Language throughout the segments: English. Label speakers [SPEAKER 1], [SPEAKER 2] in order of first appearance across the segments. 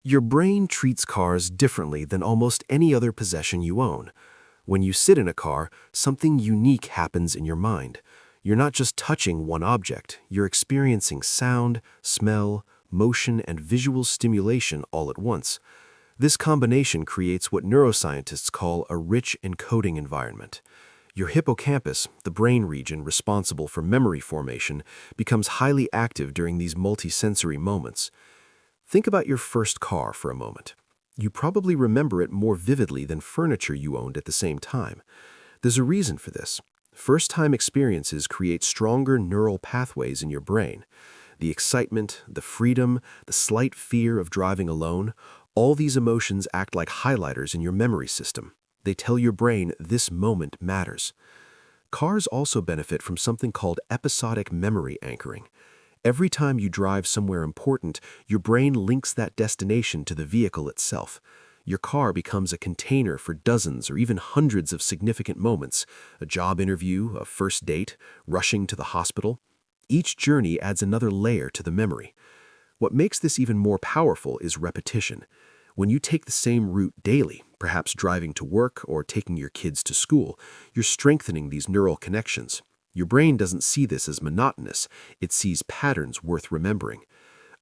[SPEAKER 1] Your brain treats cars differently than almost any other possession you own. When you sit in a car, something unique happens in your mind. You're not just touching one object, you're experiencing sound, smell, motion, and visual stimulation all at once. This combination creates what neuroscientists call a rich encoding environment. Your hippocampus, the brain region responsible for memory formation, becomes highly active during these multisensory moments. Think about your first car for a moment. You probably remember it more vividly than furniture you owned at the same time. There's a reason for this. First-time experiences create stronger neural pathways in your brain. The excitement, the freedom, the slight fear of driving alone, all these emotions act like highlighters in your memory system. They tell your brain this moment matters. Cars also benefit from something called episodic memory anchoring. Every time you drive somewhere important, your brain links that destination to the vehicle itself. Your car becomes a container for dozens or even hundreds of significant moments: a job interview, a first date, rushing to the hospital. Each journey adds another layer to the memory. What makes this even more powerful is repetition. When you take the same route daily, perhaps driving to work or taking your kids to school, you're strengthening these neural connections. Your brain doesn't see this as monotonous, it sees patterns worth remembering.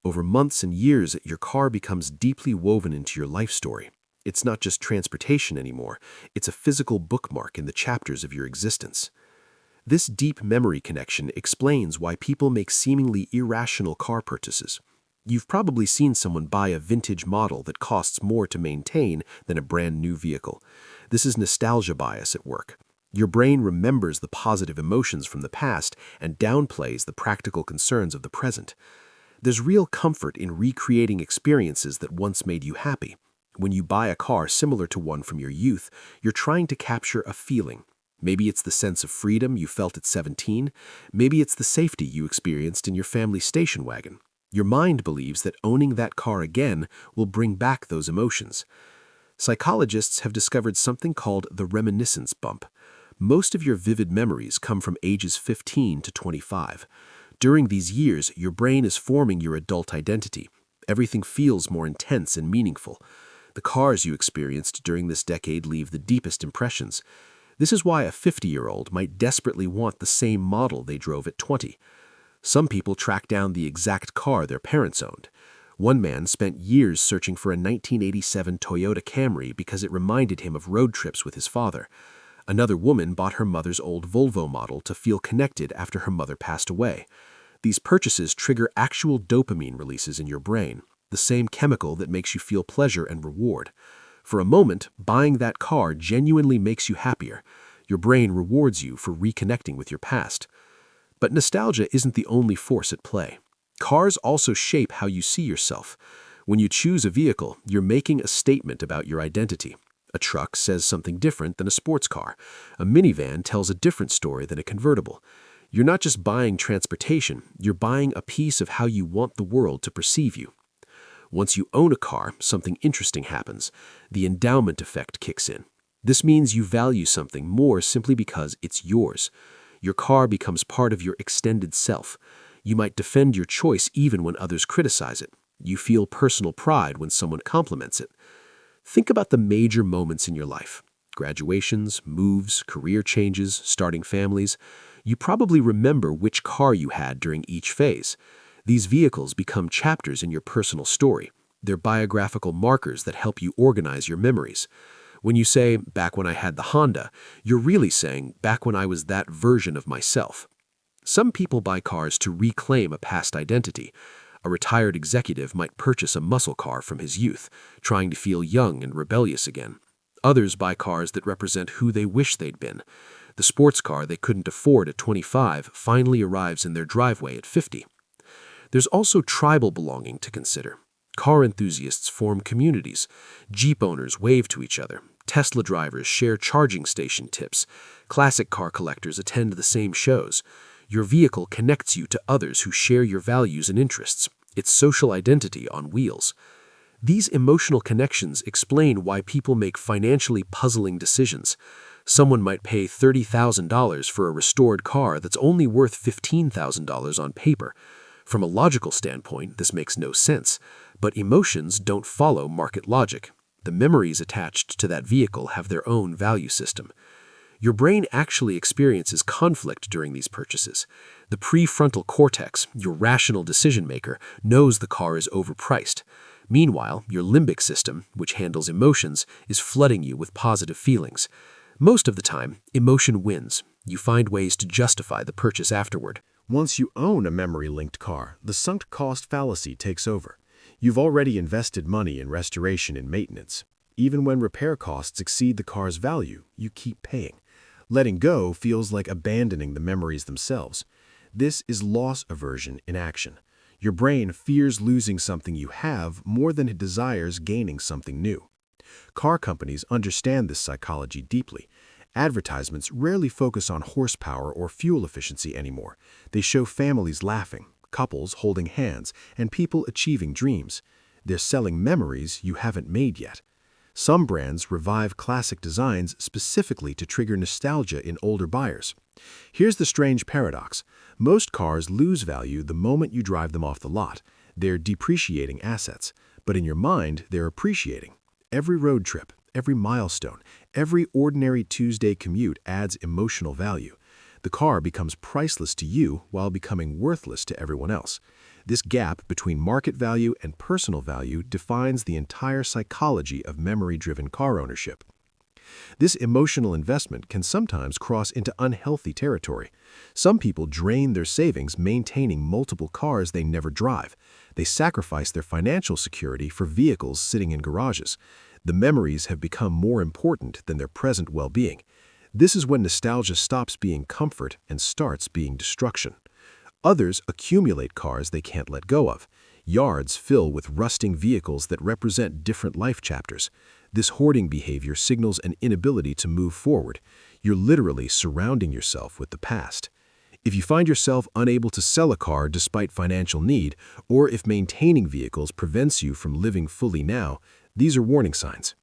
[SPEAKER 1] Over months and years, your car becomes deeply woven into your life story. It's not just transportation anymore, it's a physical bookmark in the chapters of your existence. This deep memory connection explains why people make seemingly irrational car purchases. You've probably seen someone buy a vintage model that costs more to maintain than a brand new vehicle. This is nostalgia bias at work. Your brain remembers the positive emotions from the past and downplays the practical concerns of the present. There's real comfort in recreating experiences that once made you happy. When you buy a car similar to one from your youth, you're trying to capture a feeling. Maybe it's the sense of freedom you felt at 17. Maybe it's the safety you experienced in your family station wagon. Your mind believes that owning that car again will bring back those emotions. Psychologists have discovered something called the reminiscence bump. Most of your vivid memories come from ages 15 to 25. During these years, your brain is forming your adult identity. Everything feels more intense and meaningful. The cars you experienced during this decade leave the deepest impressions. This is why a 50-year-old might desperately want the same model they drove at 20. Some people track down the exact car their parents owned. One man spent years searching for a 1987 Toyota Camry because it reminded him of road trips with his father. Another woman bought her mother's old Volvo model to feel connected after her mother passed away. These purchases trigger actual dopamine releases in your brain, the same chemical that makes you feel pleasure and reward. For a moment, buying that car genuinely makes you happier. Your brain rewards you for reconnecting with your past. But nostalgia isn't the only force at play. Cars also shape how you see yourself. When you choose a vehicle, you're making a statement about your identity. A truck says something different than a sports car. A minivan tells a different story than a convertible. You're not just buying transportation, you're buying a piece of how you want the world to perceive you. Once you own a car, something interesting happens. The endowment effect kicks in. This means you value something more simply because it's yours. Your car becomes part of your extended self. You might defend your choice even when others criticize it. You feel personal pride when someone compliments it. Think about the major moments in your life. Graduations, moves, career changes, starting families. You probably remember which car you had during each phase. These vehicles become chapters in your personal story. They're biographical markers that help you organize your memories. When you say, "back when I had the Honda," you're really saying, "back when I was that version of myself." Some people buy cars to reclaim a past identity. A retired executive might purchase a muscle car from his youth, trying to feel young and rebellious again. Others buy cars that represent who they wish they'd been. The sports car they couldn't afford at 25 finally arrives in their driveway at 50. There's also tribal belonging to consider. Car enthusiasts form communities. Jeep owners wave to each other. Tesla drivers share charging station tips. Classic car collectors attend the same shows. Your vehicle connects you to others who share your values and interests. It's social identity on wheels. These emotional connections explain why people make financially puzzling decisions. Someone might pay $30,000 for a restored car that's only worth $15,000 on paper. From a logical standpoint, this makes no sense. But emotions don't follow market logic. The memories attached to that vehicle have their own value system. Your brain actually experiences conflict during these purchases. The prefrontal cortex, your rational decision maker, knows the car is overpriced. Meanwhile, your limbic system, which handles emotions, is flooding you with positive feelings. Most of the time, emotion wins. You find ways to justify the purchase afterward.
[SPEAKER 2] Once you own a memory-linked car, the sunk cost fallacy takes over. You've already invested money in restoration and maintenance. Even when repair costs exceed the car's value, you keep paying. Letting go feels like abandoning the memories themselves. This is loss aversion in action. Your brain fears losing something you have more than it desires gaining something new. Car companies understand this psychology deeply. Advertisements rarely focus on horsepower or fuel efficiency anymore. They show families laughing, couples holding hands, and people achieving dreams. They're selling memories you haven't made yet. Some brands revive classic designs specifically to trigger nostalgia in older buyers. Here's the strange paradox. Most cars lose value the moment you drive them off the lot. They're depreciating assets, but in your mind, they're appreciating. Every road trip, every milestone, every ordinary Tuesday commute adds emotional value. The car becomes priceless to you while becoming worthless to everyone else. This gap between market value and personal value defines the entire psychology of memory-driven car ownership. This emotional investment can sometimes cross into unhealthy territory. Some people drain their savings maintaining multiple cars they never drive. They sacrifice their financial security for vehicles sitting in garages. The memories have become more important than their present well-being. This is when nostalgia stops being comfort and starts being destruction. Others accumulate cars they can't let go of. Yards fill with rusting vehicles that represent different life chapters. This hoarding behavior signals an inability to move forward. You're literally surrounding yourself with the past. If you find yourself unable to sell a car despite financial need, or if maintaining vehicles prevents you from living fully now, these are warning signs.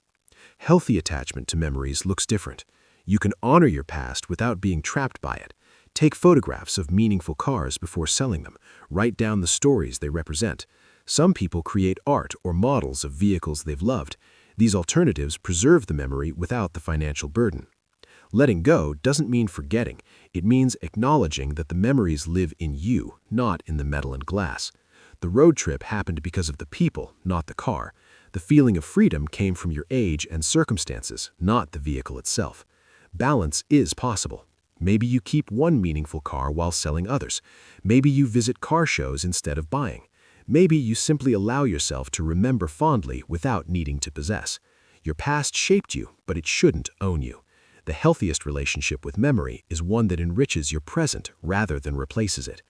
[SPEAKER 2] Healthy attachment to memories looks different. You can honor your past without being trapped by it. Take photographs of meaningful cars before selling them. Write down the stories they represent. Some people create art or models of vehicles they've loved. These alternatives preserve the memory without the financial burden. Letting go doesn't mean forgetting. It means acknowledging that the memories live in you, not in the metal and glass. The road trip happened because of the people, not the car. The feeling of freedom came from your age and circumstances, not the vehicle itself. Balance is possible. Maybe you keep one meaningful car while selling others. Maybe you visit car shows instead of buying. Maybe you simply allow yourself to remember fondly without needing to possess. Your past shaped you, but it shouldn't own you. The healthiest relationship with memory is one that enriches your present rather than replaces it.